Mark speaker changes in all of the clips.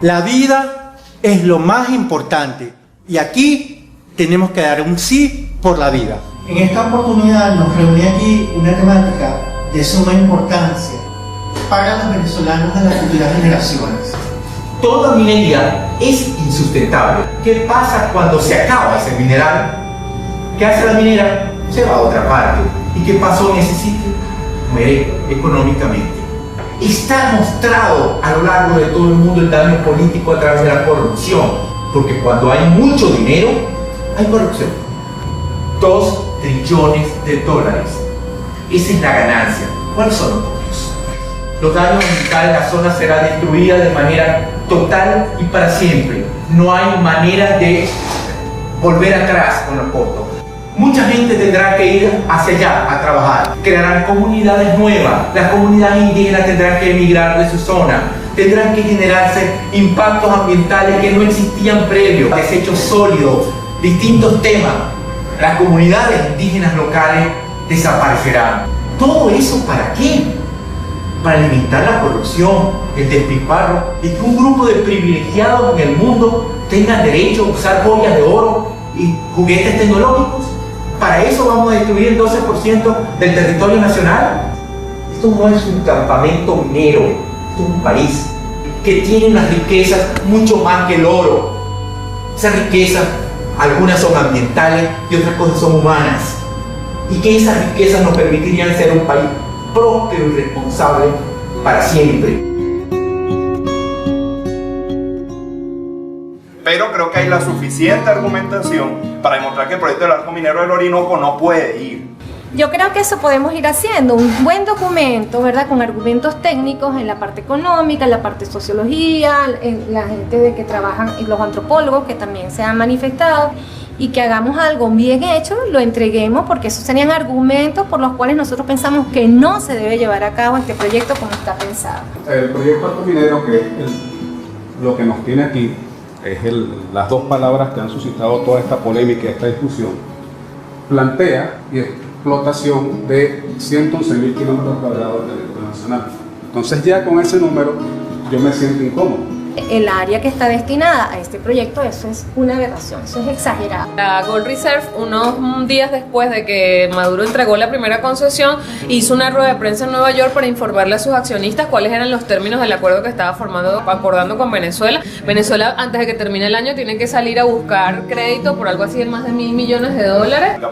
Speaker 1: La vida es lo más importante y aquí tenemos que dar un sí por la vida. En esta oportunidad nos reúne aquí una temática de suma importancia para los venezolanos de las futuras generaciones.
Speaker 2: Toda minería es insustentable. ¿Qué pasa cuando se acaba ese mineral? ¿Qué hace la minera? Se va a otra parte. ¿Y qué pasó en ese sitio? Muere económicamente. Está mostrado a lo largo de todo el mundo el daño político a través de la corrupción, porque cuando hay mucho dinero, hay corrupción. 2 trillones de dólares. Esa es la ganancia. ¿Cuáles son los costos? Los daños ambientales, la zona será destruida de manera total y para siempre. No hay manera de volver atrás con los costos. Mucha gente tendrá que ir hacia allá a trabajar. Crearán comunidades nuevas. Las comunidades indígenas tendrán que emigrar de su zona. Tendrán que generarse impactos ambientales que no existían previos. Desechos sólidos, distintos temas. Las comunidades indígenas locales desaparecerán. ¿Todo eso para qué? Para alimentar la corrupción, el despilfarro y que un grupo de privilegiados en el mundo tengan derecho a usar joyas de oro y juguetes tecnológicos. ¿Para eso vamos a destruir el 12% del territorio nacional? Esto no es un campamento minero, esto es un país que tiene unas riquezas mucho más que el oro. Esas riquezas, algunas son ambientales y otras cosas son humanas. Y que esas riquezas nos permitirían ser un país próspero y responsable para siempre.
Speaker 3: Pero creo que hay la suficiente argumentación para demostrar que el proyecto del Arco Minero del Orinoco no puede ir.
Speaker 4: Yo creo que eso podemos ir haciendo, un buen documento, ¿verdad? Con argumentos técnicos en la parte económica, en la parte de sociología, en la gente de que trabajan, y los antropólogos que también se han manifestado, y que hagamos algo bien hecho, lo entreguemos, porque esos serían argumentos por los cuales nosotros pensamos que no se debe llevar a cabo este proyecto como está pensado.
Speaker 5: El proyecto Arco Minero, que es lo que nos tiene aquí, es las 2 palabras que han suscitado toda esta polémica y esta discusión, plantea y explotación de 111.000 kilómetros cuadrados del territorio nacional. Entonces ya con ese número yo me siento incómodo.
Speaker 4: El área que está destinada a este proyecto, eso es una aberración, eso es exagerado.
Speaker 6: La Gold Reserve, unos días después de que Maduro entregó la primera concesión, hizo una rueda de prensa en Nueva York para informarle a sus accionistas cuáles eran los términos del acuerdo que estaba acordando con Venezuela. Venezuela, antes de que termine el año, tiene que salir a buscar crédito por algo así de más de $1.000 millones.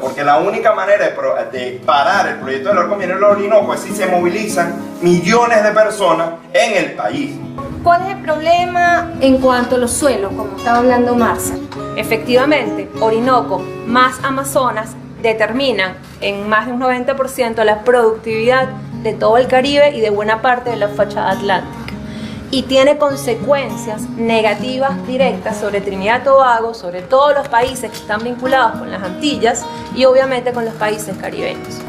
Speaker 3: Porque la única manera de parar el proyecto del Arco Minero del Orinoco es si se movilizan millones de personas en el país.
Speaker 4: ¿Cuál es el problema en cuanto a los suelos, como estaba hablando Marcia? Efectivamente, Orinoco más Amazonas determinan en más de un 90% la productividad de todo el Caribe y de buena parte de la fachada atlántica. Y tiene consecuencias negativas directas sobre Trinidad y Tobago, sobre todos los países que están vinculados con las Antillas y obviamente con los países caribeños.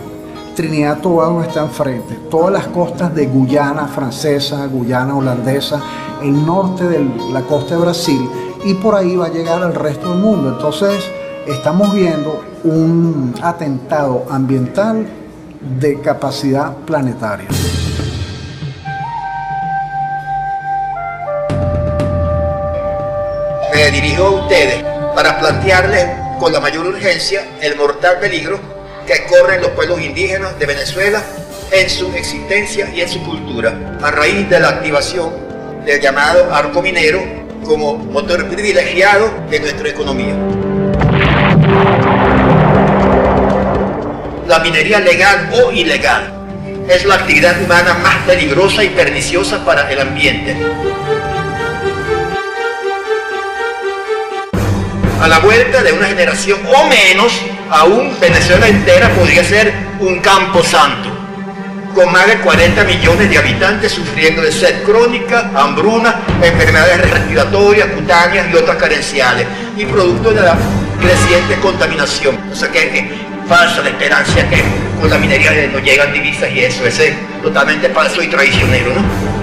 Speaker 7: Trinidad y Tobago está enfrente, todas las costas de Guyana francesa, Guyana holandesa, el norte de la costa de Brasil, y por ahí va a llegar al resto del mundo. Entonces estamos viendo un atentado ambiental de capacidad planetaria.
Speaker 8: Me dirijo a ustedes para plantearles con la mayor urgencia el mortal peligro que corren los pueblos indígenas de Venezuela en su existencia y en su cultura, a raíz de la activación del llamado arco minero como motor privilegiado de nuestra economía. La minería legal o ilegal es la actividad humana más peligrosa y perniciosa para el ambiente. A la vuelta de una generación o menos, aún Venezuela entera podría ser un camposanto, con más de 40 millones de habitantes sufriendo de sed crónica, hambruna, enfermedades respiratorias, cutáneas y otras carenciales, y producto de la creciente contaminación. O sea que es falsa la esperanza que con la minería nos llegan divisas y eso es totalmente falso y traicionero, ¿no?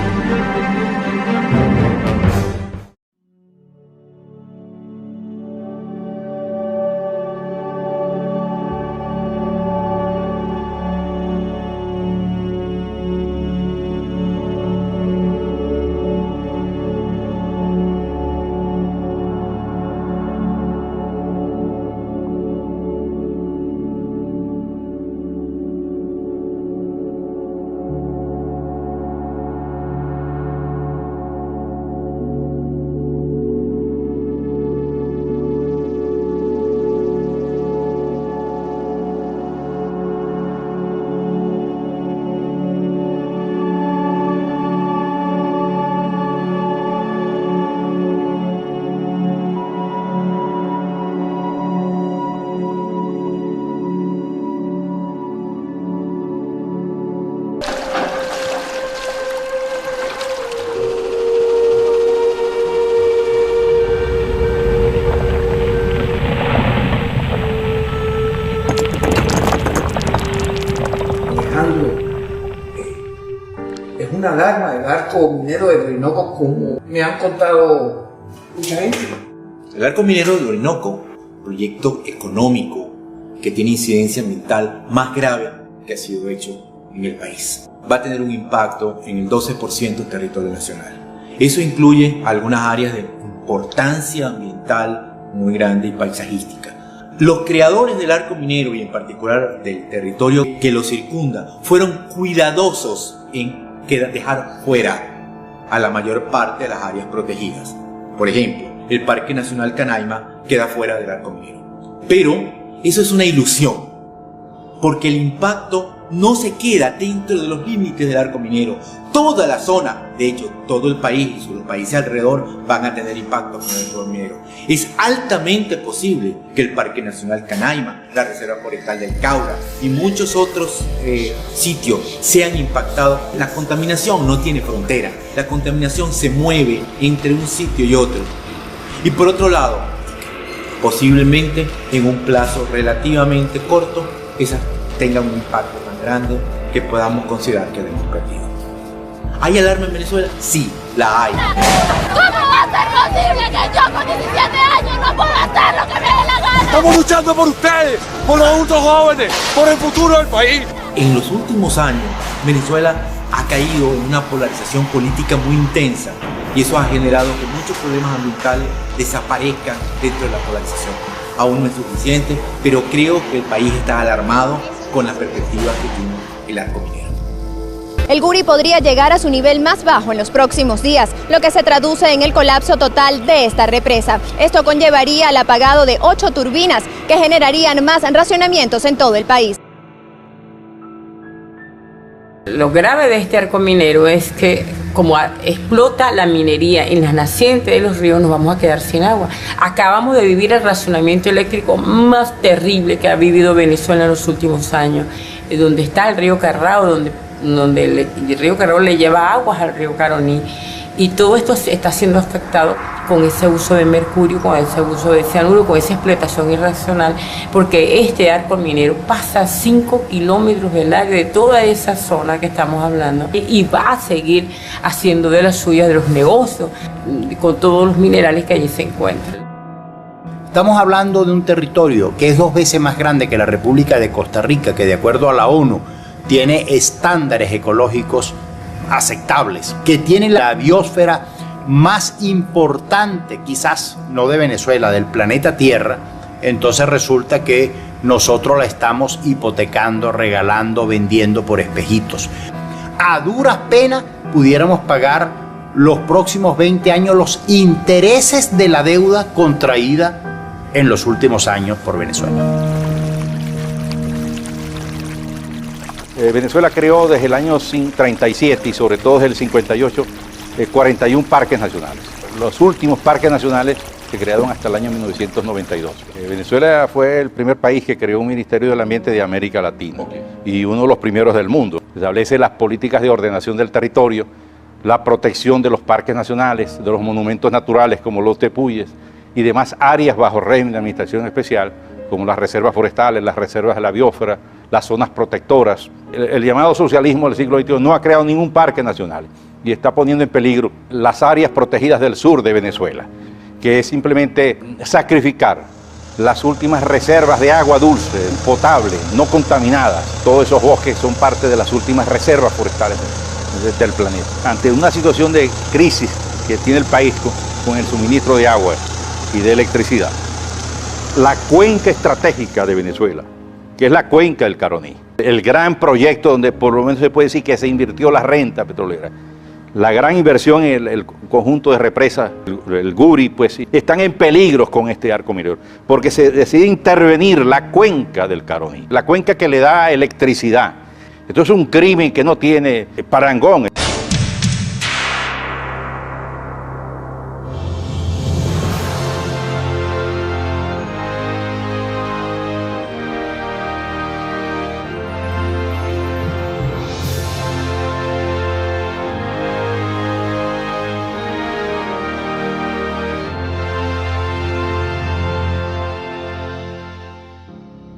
Speaker 9: una alarma del arco minero del Orinoco, como me han contado mucha gente.
Speaker 2: El arco minero del Orinoco, proyecto económico que tiene incidencia ambiental más grave que ha sido hecho en el país, va a tener un impacto en el 12% del territorio nacional. Eso incluye algunas áreas de importancia ambiental muy grande y paisajística. Los creadores del arco minero y en particular del territorio que lo circunda fueron cuidadosos en dejar fuera a la mayor parte de las áreas protegidas. Por ejemplo, el Parque Nacional Canaima queda fuera del arco minero. Pero eso es una ilusión, porque el impacto no se queda dentro de los límites del arco minero. Toda la zona, de hecho todo el país y los países alrededor van a tener impacto con el arco minero. Es altamente posible que el Parque Nacional Canaima, la Reserva Forestal del Caura y muchos otros sitios sean impactados. La contaminación no tiene frontera, la contaminación se mueve entre un sitio y otro. Y por otro lado, posiblemente en un plazo relativamente corto, esas tengan un impacto tan grande que podamos considerar que hemos perdido. ¿Hay alarma en Venezuela? Sí, la hay.
Speaker 10: ¿Cómo va a ser posible que yo con 17 años no pueda hacer lo que me dé la gana?
Speaker 11: Estamos luchando por ustedes, por los adultos jóvenes, por el futuro del país.
Speaker 2: En los últimos años, Venezuela ha caído en una polarización política muy intensa y eso ha generado que muchos problemas ambientales desaparezcan dentro de la polarización. Aún no es suficiente, pero creo que el país está alarmado con las perspectivas que tiene el arco minero.
Speaker 12: El Guri podría llegar a su nivel más bajo en los próximos días, lo que se traduce en el colapso total de esta represa. Esto conllevaría el apagado de 8 turbinas que generarían más racionamientos en todo el país.
Speaker 9: Lo grave de este arco minero es que como explota la minería en las nacientes de los ríos, nos vamos a quedar sin agua. Acabamos de vivir el racionamiento eléctrico más terrible que ha vivido Venezuela en los últimos años, donde está el río Carrao, donde el río Carrao le lleva aguas al río Caroní. Y todo esto está siendo afectado con ese uso de mercurio, con ese uso de cianuro, con esa explotación irracional, porque este arco minero pasa 5 kilómetros del área de toda esa zona que estamos hablando y va a seguir haciendo de las suyas de los negocios con todos los minerales que allí se encuentran.
Speaker 13: Estamos hablando de un territorio que es 2 veces más grande que la República de Costa Rica, que de acuerdo a la ONU tiene estándares ecológicos aceptables, que tiene la biosfera más importante, quizás no de Venezuela, del planeta Tierra. Entonces resulta que nosotros la estamos hipotecando, regalando, vendiendo por espejitos. A duras penas pudiéramos pagar los próximos 20 años los intereses de la deuda contraída en los últimos años por Venezuela.
Speaker 5: Venezuela creó desde el año 37 y sobre todo desde el 58 41 parques nacionales. Los últimos parques nacionales se crearon hasta el año 1992. Venezuela fue el primer país que creó un Ministerio del Ambiente de América Latina y uno de los primeros del mundo. Establece las políticas de ordenación del territorio, la protección de los parques nacionales, de los monumentos naturales como los tepuyes y demás áreas bajo régimen de administración especial, como las reservas forestales, las reservas de la biosfera, las zonas protectoras. El llamado socialismo del siglo XXI no ha creado ningún parque nacional y está poniendo en peligro las áreas protegidas del sur de Venezuela, que es simplemente sacrificar las últimas reservas de agua dulce, potable, no contaminadas. Todos esos bosques son parte de las últimas reservas forestales del planeta. Ante una situación de crisis que tiene el país con el suministro de agua y de electricidad, la cuenca estratégica de Venezuela, que es la cuenca del Caroní, el gran proyecto donde por lo menos se puede decir que se invirtió la renta petrolera, la gran inversión en el conjunto de represas, el Guri, pues están en peligro con este arco minero, porque se decide intervenir la cuenca del Caroní, la cuenca que le da electricidad. Esto es un crimen que no tiene parangón.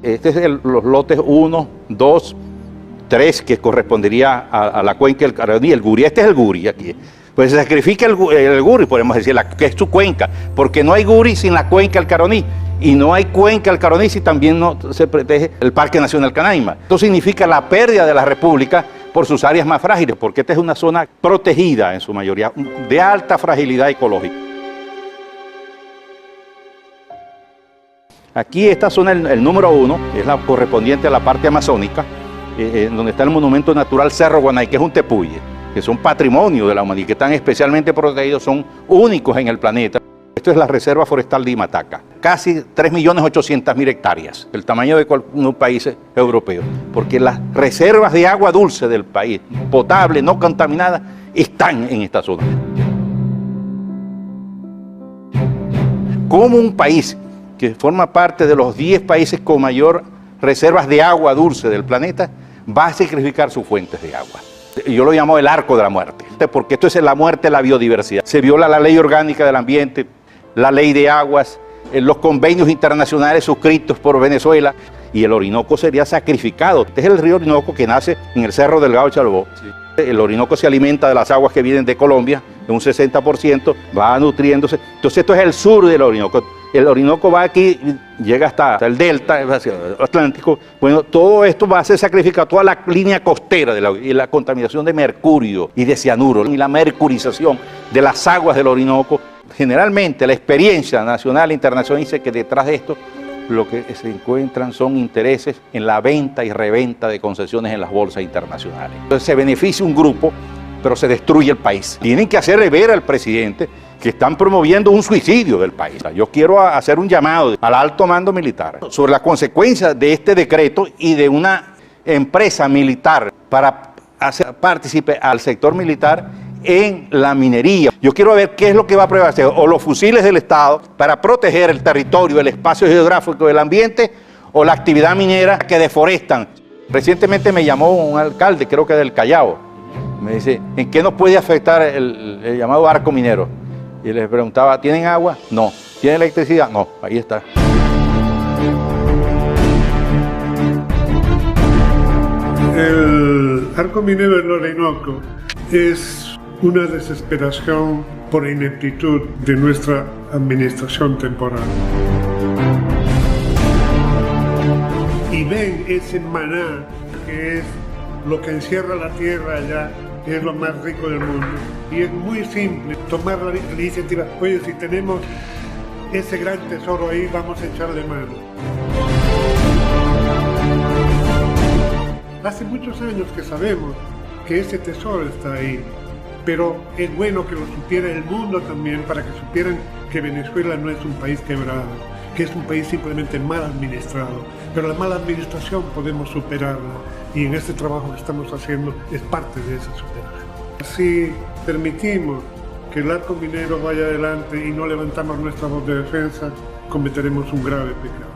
Speaker 5: Este es los lotes 1, 2
Speaker 14: 3 que correspondería a la cuenca del Caroní, el Guri. Este es el Guri aquí. Pues se sacrifica el Guri, podemos decir, que es su cuenca, porque no hay Guri sin la cuenca del Caroní. Y no hay cuenca del Caroní si también no se protege el Parque Nacional Canaima. Esto significa la pérdida de la República por sus áreas más frágiles, porque esta es una zona protegida en su mayoría, de alta fragilidad ecológica. Aquí esta zona, el número 1, es la correspondiente a la parte amazónica, donde está el monumento natural Cerro Guanay, que es un tepuye, que son patrimonio de la humanidad, que están especialmente protegidos, son únicos en el planeta. Esto es la Reserva Forestal de Imataca, casi 3.800.000 hectáreas, el tamaño de un país europeo, porque las reservas de agua dulce del país, potable, no contaminada, están en esta zona. Como un país que forma parte de los 10 países con mayor reservas de agua dulce del planeta, va a sacrificar sus fuentes de agua. Yo lo llamo el arco de la muerte, porque esto es la muerte de la biodiversidad. Se viola la ley orgánica del ambiente, la ley de aguas, los convenios internacionales suscritos por Venezuela, y el Orinoco sería sacrificado. Este es el río Orinoco que nace en el Cerro Delgado de Chalbó. Sí. El Orinoco se alimenta de las aguas que vienen de Colombia, de un 60%, va nutriéndose. Entonces esto es el sur del Orinoco. El Orinoco va aquí, llega hasta el delta, hacia el Atlántico. Bueno, todo esto va a ser sacrificado, toda la línea costera y la contaminación de mercurio y de cianuro y la mercurización de las aguas del Orinoco. Generalmente la experiencia nacional e internacional dice que detrás de esto lo que se encuentran son intereses en la venta y reventa de concesiones en las bolsas internacionales. Entonces se beneficia un grupo, pero se destruye el país. Tienen que hacerle ver al presidente que están promoviendo un suicidio del país. Yo quiero hacer un llamado al alto mando militar sobre las consecuencias de este decreto y de una empresa militar para hacer partícipe al sector militar en la minería. Yo quiero ver qué es lo que va a prevalecer, o los fusiles del Estado para proteger el territorio, el espacio geográfico del ambiente, o la actividad minera que deforestan. Recientemente me llamó un alcalde, creo que del Callao, me dice, ¿en qué nos puede afectar el llamado arco minero? Y les preguntaba, ¿tienen agua? No. ¿Tienen electricidad? No. Ahí está.
Speaker 15: El arco minero del Orinoco es una desesperación por ineptitud de nuestra administración temporal. Y ven ese maná que es lo que encierra la tierra allá, que es lo más rico del mundo. Y es muy simple tomar la iniciativa. Oye, si tenemos ese gran tesoro ahí, vamos a echarle mano. Hace muchos años que sabemos que ese tesoro está ahí, pero es bueno que lo supiera el mundo también, para que supieran que Venezuela no es un país quebrado, que es un país simplemente mal administrado, pero la mala administración podemos superarla, y en este trabajo que estamos haciendo es parte de esa superación. Si permitimos que el arco minero vaya adelante y no levantamos nuestra voz de defensa, cometeremos un grave pecado.